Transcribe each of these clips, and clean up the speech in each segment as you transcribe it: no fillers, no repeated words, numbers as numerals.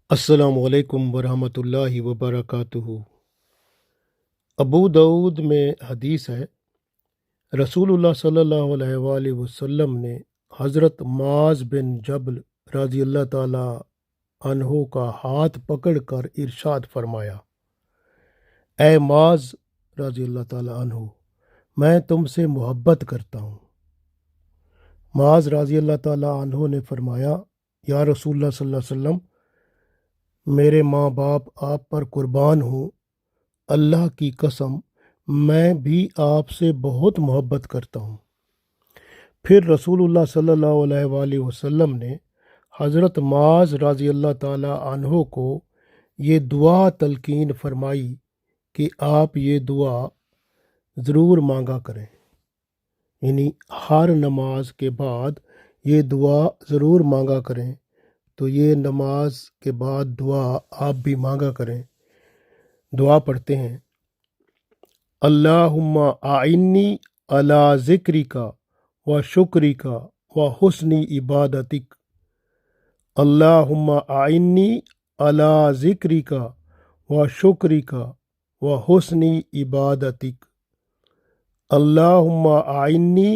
السلام علیکم ورحمۃ اللہ وبرکاتہ۔ ابو داود میں حدیث ہے، رسول اللہ صلی اللہ علیہ وآلہ وسلم نے حضرت معاذ بن جبل رضی اللہ تعالی عنہ کا ہاتھ پکڑ کر ارشاد فرمایا، اے معاذ رضی اللہ تعالی عنہ، میں تم سے محبت کرتا ہوں۔ معاذ رضی اللہ تعالی عنہ نے فرمایا، یا رسول اللہ صلی اللہ علیہ وسلم، میرے ماں باپ آپ پر قربان ہوں، اللہ کی قسم میں بھی آپ سے بہت محبت کرتا ہوں۔ پھر رسول اللہ صلی اللہ علیہ وآلہ وسلم نے حضرت معاذ رضی اللہ تعالی عنہ کو یہ دعا تلقین فرمائی کہ آپ یہ دعا ضرور مانگا کریں، یعنی ہر نماز کے بعد یہ دعا ضرور مانگا کریں۔ تو یہ نماز کے بعد دعا آپ بھی مانگا کریں۔ دعا پڑھتے ہیں، اللہم اعنی علی ذکرک و شکرک و حسن عبادتک۔ اللہم اعنی علی ذکرک و شکرک و حسن عبادتک۔ اللہم اعنی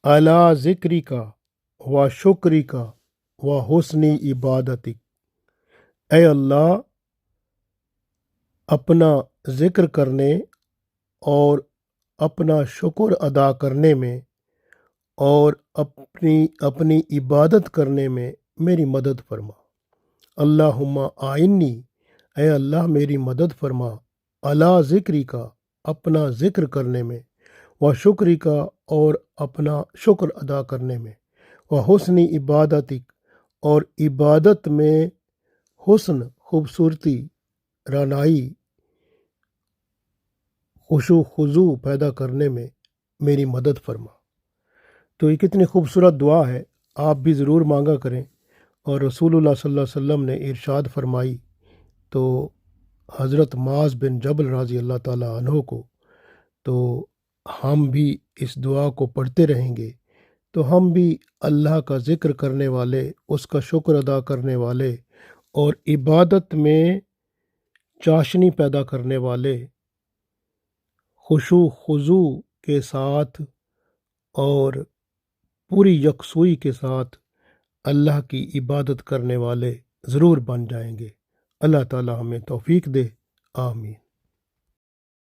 علی ذکرک و شکرک و حسن عبادتک۔ اے اللہ، اپنا ذکر کرنے اور اپنا شکر ادا کرنے میں اور اپنی عبادت کرنے میں میری مدد فرما۔ اللہم اعنی، اے اللہ میری مدد فرما، علی ذکری کا، اپنا ذکر کرنے میں، و شکری کا، اور اپنا شکر ادا کرنے میں، و حسن عبادتک، اور عبادت میں حسن، خوبصورتی، رعنائی، خشوع خضوع پیدا کرنے میں میری مدد فرما۔ تو یہ کتنی خوبصورت دعا ہے، آپ بھی ضرور مانگا کریں۔ اور رسول اللہ صلی اللہ علیہ وسلم نے ارشاد فرمائی تو حضرت معاذ بن جبل رضی اللہ تعالیٰ عنہ کو، تو ہم بھی اس دعا کو پڑھتے رہیں گے تو ہم بھی اللہ کا ذکر کرنے والے، اس کا شکر ادا کرنے والے، اور عبادت میں چاشنی پیدا کرنے والے، خشوع خضوع کے ساتھ اور پوری یکسوئی کے ساتھ اللہ کی عبادت کرنے والے ضرور بن جائیں گے۔ اللہ تعالی ہمیں توفیق دے، آمین۔